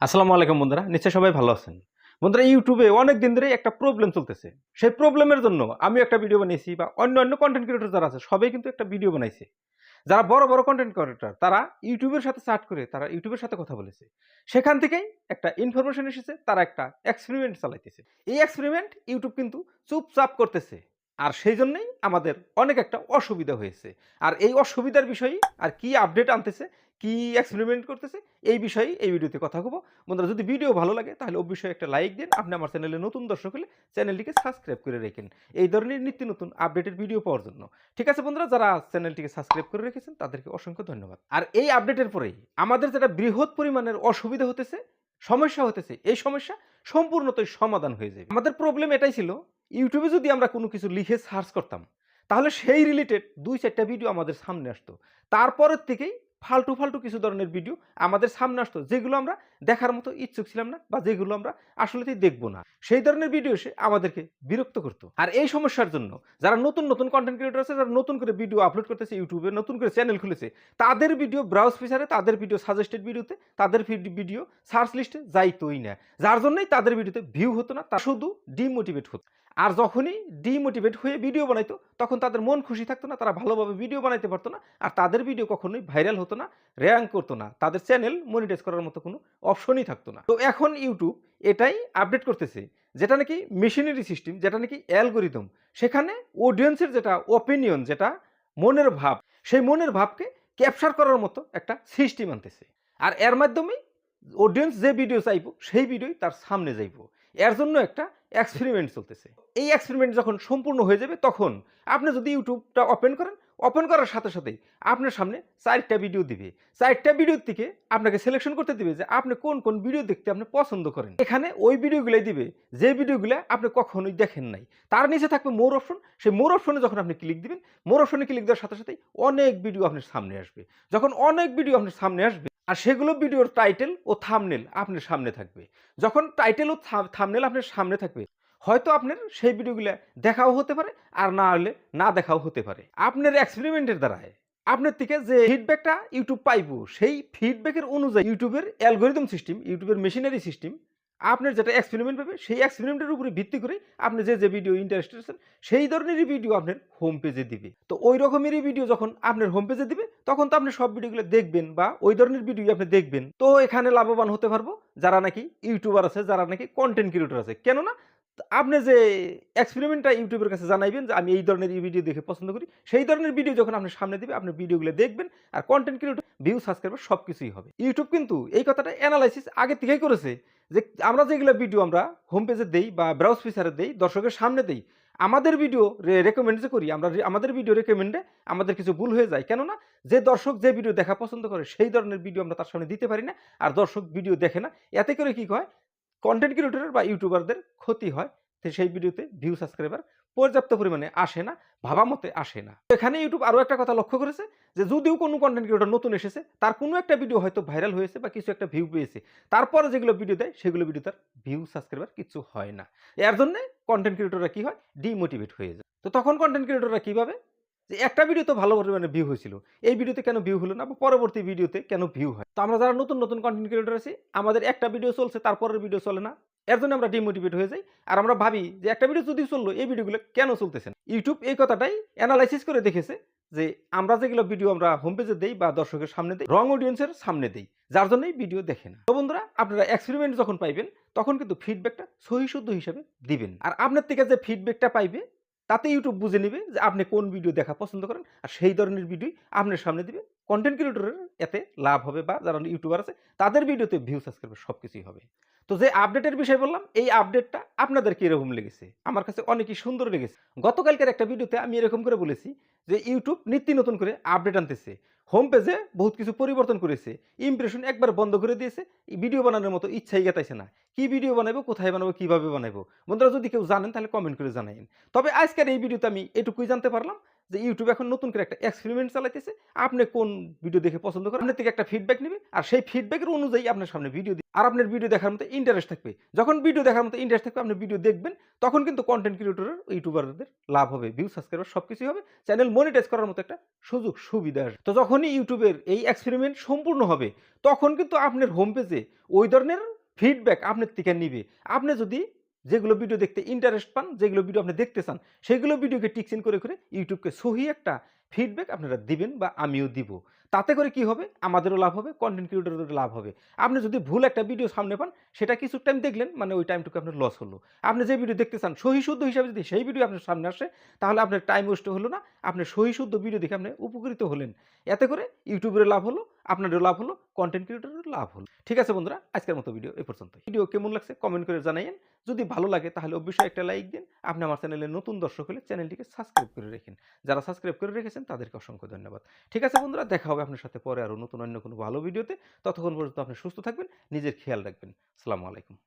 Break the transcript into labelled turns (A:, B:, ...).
A: আসসালামু আলাইকুম বন্ধুরা, নিশ্চয়ই সবাই ভালো আছেন। বন্ধুরা, ইউটিউবে অনেক দিন ধরেই একটা প্রবলেম চলতেছে। সেই প্রবলেমের জন্য আমি একটা ভিডিও বানিয়েছি বা অন্য কনটেন্ট ক্রিয়েটর যারা আছে সবাই কিন্তু একটা ভিডিও বানাইছে। যারা বড় কনটেন্ট ক্রিয়েটর তারা ইউটিউবের সাথে চার্ট করে তারা ইউটিউবের সাথে কথা বলেছে। সেখান থেকেই একটা ইনফরমেশন এসেছে, তারা একটা এক্সপেরিমেন্ট চালাইতেছে। এই এক্সপেরিমেন্ট ইউটিউব কিন্তু চুপচাপ করতেছে। আর সেইজন্যই আমাদের অনেক একটা অসুবিধা হয়েছে। আর এই অসুবিধার বিষয়েই আর কি আপডেট আনতেছে, কি এক্সপেরিমেন্ট করতেছে, এই বিষয়েই এই ভিডিওতে কথা বলব। বন্ধুরা, যদি ভিডিও ভালো লাগে তাহলে অবশ্যই একটা লাইক দিন। আপনি আমার চ্যানেলে নতুন দর্শক হলে চ্যানেলটিকে সাবস্ক্রাইব করে রাখেন এই ধরনের নিত্য নতুন আপডেটের ভিডিও পাওয়ার জন্য। ঠিক আছে বন্ধুরা, যারা চ্যানেলটিকে সাবস্ক্রাইব করে রেখেছেন তাদেরকে অসংখ্য ধন্যবাদ। আর এই আপডেটের পরেই আমাদের যেটা বৃহৎ পরিমাণের অসুবিধা হতেছে, সমস্যা হতেছে, এই সমস্যা সম্পূর্ণতই সমাধান হয়ে যাবে। আমাদের প্রবলেম এটাই ছিল, ইউটিউবে যদি আমরা কোনো কিছু লিখে সার্চ করতাম তাহলে সেই রিলেটেড ২-৪টা ভিডিও আমাদের সামনে আসতো। তারপরের থেকেই ফালতু কিছু ধরনের ভিডিও আমাদের সামনে আসতো, যেগুলো আমরা দেখার মতো ইচ্ছুক ছিলাম না বা যেগুলো আমরা আসলেই দেখবো না। সেই ধরনের ভিডিও এসে আমাদেরকে বিরক্ত করতো। আর এই সমস্যার জন্য যারা নতুন কনটেন্ট ক্রিয়েটর আছে, যারা নতুন করে ভিডিও আপলোড করতেছে ইউটিউবে, নতুন করে চ্যানেল খুলেছে, তাদের ভিডিও ব্রাউজ ফিচারে, তাদের ভিডিও সাজেস্টেড ভিডিওতে, তাদের ভিডিও সার্চ লিস্টে যাইতোই না। যার জন্যই তাদের ভিডিওতে ভিউ হতো না, তা শুধু ডিমোটিভেট হতো। আর যখনই ডিমোটিভেট হয়ে ভিডিও বানাইতো তখন তাদের মন খুশি থাকতো না, তারা ভালোভাবে ভিডিও বানাইতে পারতো না। আর তাদের ভিডিও কখনোই ভাইরাল হতো না, র‍্যাঙ্ক করতো না, তাদের চ্যানেল মনিটাইজ করার মতো কোনো অপশনই থাকতো না। তো এখন ইউটিউব এটাই আপডেট করতেছে, যেটা নাকি মেশিনারি সিস্টেম, যেটা নাকি অ্যালগরিদম। সেখানে অডিয়েন্সের যেটা ওপিনিয়ন, যেটা মনের ভাব, সেই মনের ভাবকে ক্যাপচার করার মতো একটা সিস্টেম আনতেছে। আর এর মাধ্যমেই অডিয়েন্স যে ভিডিও চাইবো সেই ভিডিওই তার সামনে যাইবো। এর জন্য একটা এক্সপেরিমেন্ট চলতেছে। এই এক্সপেরিমেন্ট যখন সম্পূর্ণ হয়ে যাবে তখন আপনি যদি ইউটিউবটা ওপেন করেন, ওপেন করার সাথে সাথেই আপনার সামনে ৪টা ভিডিও দিবে। ৪টা ভিডিওর থেকে আপনাকে সিলেকশন করতে দিবে যে আপনি কোন ভিডিও দেখতে আপনি পছন্দ করেন। এখানে ওই ভিডিওগুলাই দিবে যে ভিডিওগুলা আপনি কখনোই দেখেন নাই। তার নিচে থাকবে মোর অপশন। সেই মোর অপশনে যখন আপনি ক্লিক দিবেন, মোর অপশনে ক্লিক দেওয়ার সাথে সাথেই অনেক ভিডিও আপনার সামনে আসবে। যখন অনেক ভিডিও আপনার সামনে আসবে আর সেগুলো ভিডিওর টাইটেল ও থাম্বনেল আপনার সামনে থাকবে। যখন টাইটেল ও থাম্বনেল আপনার সামনে থাকবে, হয়তো আপনার সেই ভিডিওগুলা দেখাও হতে পারে, আর না হলে না দেখাও হতে পারে। আপনার এক্সপেরিমেন্টের দ্বারায় আপনার থেকে যে ফিডব্যাকটা ইউটিউব পাইবো, সেই ফিডব্যাকের অনুযায়ী ইউটিউবের অ্যালগরিদম সিস্টেম, ইউটিউবের মেশিনারি সিস্টেম আপনার যেটা এক্সপেরিমেন্ট পাবে, সেই এক্সপেরিমেন্টের উপরে ভিত্তি করে আপনি যে ভিডিও ইন্টারেস্টেড আছেন সেই ধরনেরই ভিডিও আপনার হোম পেজে দিবে। তো ওই রকমেরই ভিডিও যখন আপনার হোম পেজে দিবে তখন তো আপনি সব ভিডিওগুলো দেখবেন বা ওই ধরনের ভিডিও আপনি দেখবেন। তো এখানে লাভবান হতে পারবো যারা নাকি ইউটিউবার আছে, যারা নাকি কন্টেন্ট ক্রিয়েটর আছে। কেননা আপনি যে এক্সপেরিমেন্টটা ইউটিউবের কাছে জানাইবেন যে আমি এই ধরনের এই ভিডিও দেখে পছন্দ করি, সেই ধরনের ভিডিও যখন আপনার সামনে দিবে আপনি ভিডিওগুলো দেখবেন। আর কন্টেন্ট ক্রিয়েটর ভিউ সাবস্ক্রাইবার সবকিছুই হবে। ইউটিউব কিন্তু এই কথাটা অ্যানালাইসিস আগে থেকেই করেছে যে আমরা যেগুলো ভিডিও আমরা হোম পেজে দেই বা ব্রাউজ ফিচারে দেই, দর্শকের সামনে দেই, আমাদের ভিডিও রেকমেন্ড যে করি আমরা, আমাদের ভিডিও রেকমেন্ডে আমাদের কিছু ভুল হয়ে যায়। কেননা যে দর্শক যে ভিডিও দেখা পছন্দ করে সেই ধরনের ভিডিও আমরা তার সামনে দিতে পারি না, আর দর্শক ভিডিও দেখে না। এতে করে কি হয়, কন্টেন্ট ক্রিয়েটরের বা ইউটিউবারদের ক্ষতি হয়। তো সেই ভিডিওতে ভিউ সাবস্ক্রাইবার পর্যাপ্ত পরিমাণে আসে না, ভাবা মতে আসে না। এখানে ইউটিউব আরো একটা কথা লক্ষ্য করেছে যে যদিও কোনো কন্টেন্ট ক্রিয়েটর নতুন এসেছে, তার কোনো একটা ভিডিও হয়তো ভাইরাল হয়েছে বা কিছু একটা ভিউ পেয়েছে, তারপরে যেগুলো ভিডিও দেয় সেগুলো ভিডিও তার ভিউ সাবস্ক্রাইবার কিছু হয় না। এর জন্য কন্টেন্ট ক্রিয়েটররা কি হয়, ডিমোটিভেট হয়ে যায়। তো তখন কন্টেন্ট ক্রিয়েটররা কিভাবে, যে একটা ভিডিও তো ভালো পরিমাণে ভিউ হয়েছিল, এই ভিডিওতে কেন ভিউ হলো না বা পরবর্তী ভিডিওতে কেন ভিউ হয়। তো আমরা যারা নতুন কন্টেন্ট ক্রিয়েটর আছি, আমাদের একটা ভিডিও চলছে তারপরের ভিডিও চলে না, এর জন্য আমরা ডিমোটিভেট হয়ে যাই। আর আমরা ভাবি যে একটা ভিডিও যদি চললো, এই ভিডিওগুলো কেন চলতেছে না। ইউটিউব এই কথাটাই অ্যানালাইসিস করে দেখেছে যে আমরা যেগুলো ভিডিও আমরা হোম পেজে দেই বা দর্শকের সামনে দেই, রং অডিয়েন্সের সামনে দেই, যার জন্যই ভিডিও দেখে না। তো বন্ধুরা, আপনারা এক্সপেরিমেন্ট যখন পাইবেন তখন কিন্তু ফিডব্যাকটা সহিশুদ্ধ হিসাবে দিবেন। আর আপনার থেকে যে ফিডব্যাকটা পাইবে তাতে ইউটিউব বুঝে নিবে যে আপনি কোন ভিডিও দেখা পছন্দ করেন, আর সেই ধরনের ভিডিও আপনার সামনে দিবে। কন্টেন্ট ক্রিয়েটরের এতে লাভ হবে, বা যারা ইউটিউবার আছে তাদের ভিডিওতে ভিউ সাবস্ক্রাইবার সবকিছুই হবে। তো যে আপডেটের বিষয় বললাম, এই আপডেটটা আপনাদের কিরকম লেগেছে? আমার কাছে অনেকই সুন্দর লেগেছে। গতকালকের একটা ভিডিওতে আমি এরকম করে বলেছি যে ইউটিউব নিত্য নতুন করে আপডেট আনতেছে, হোম পেজে বহুত কিছু পরিবর্তন করেছে, ইমপ্রেশন একবার বন্ধ করে দিয়েছে, ভিডিও বানানোর মতো ইচ্ছাই গেতাইছে না। কি ভিডিও বানাবো, কোথায় বানাবো, কিভাবে বানাবো? বন্ধুরা, যদি কেউ জানেন তাহলে কমেন্ট করে জানাইন। তবে আজকের এই ভিডিওতে আমি এটুকুই জানতে পারলাম যে ইউটিউব এখন নতুন করে একটা এক্সপেরিমেন্ট চালাইতেছে। আপনি কোন ভিডিও দেখে পছন্দ করেন, আপনার থেকে একটা ফিডব্যাক নিবে। আর সেই ফিডব্যাকের অনুযায়ী আপনার সামনে ভিডিও দিবে। আর আপনার ভিডিও দেখার মতো ইন্টারেস্ট থাকবে। যখন ভিডিও দেখার মতো ইন্টারেস্ট থাকবে, আপনি ভিডিও দেখবেন, তখন কিন্তু কনটেন্ট ক্রিয়েটরের, ইউটিউবারদের লাভ হবে। ভিউ, সাবস্ক্রাইবার সবকিছুই হবে। চ্যানেল মনিটাইজ করার মতো একটা সুযোগ সুবিধা আসবে। তো যখনই ইউটিউবের এই এক্সপেরিমেন্ট সম্পূর্ণ হবে, তখন কিন্তু আপনার হোম পেজে ওই ধরনের ফিডব্যাক আপনার থেকে নিবে। আপনি যদি যেগুলো ভিডিও দেখতে ইন্টারেস্ট পান, যেগুলো ভিডিও আপনি দেখতে চান, সেগুলো ভিডিওকে টিকচিন করে ইউটিউবকে সহি একটা ফিডব্যাক আপনারা দিবেন বা আমিও দিব। তাতে করে কি হবে? আমাদেরও লাভ হবে, কনটেন্ট ক্রিয়েটরদেরও লাভ হবে। আপনি যদি ভুল একটা ভিডিও সামনে পান, সেটা কিছু টাইম দেখলেন, মানে ওই টাইমটুকু আপনার লস হলো। আপনি যে ভিডিও দেখতে চান, সহি শুদ্ধ হিসাবে যদি সেই ভিডিও আপনার সামনে আসে, তাহলে আপনার টাইম ওয়েস্ট হলো না। আপনি সহি শুদ্ধ ভিডিও দেখে আপনি উপকৃত হলেন। এতে করে ইউটিউবের লাভ হলো, আপনারও লাভ হলো, কনটেন্ট ক্রিয়েটরেরও লাভ হলো। ঠিক আছে বন্ধুরা, আজকের মতো ভিডিও এই পর্যন্তই। ভিডিও কেমন লাগছে কমেন্ট করে জানাইয়েন। যদি ভালো লাগে তাহলে অবশ্যই একটা লাইক দিন। আপনি আমার চ্যানেলে নতুন দর্শক হলে চ্যানেলটিকে সাবস্ক্রাইব করে রাখেন। যারা সাবস্ক্রাইব করে রেখেছেন তাদেরকে অসংখ্য ধন্যবাদ। ঠিক আছে বন্ধুরা, দেখা হবে আপনার সাথে পরে আরো নতুন অন্য কোনো ভালো ভিডিওতে। ততক্ষণ পর্যন্ত আপনি সুস্থ থাকবেন, নিজের খেয়াল রাখবেন। আসসালামু আলাইকুম।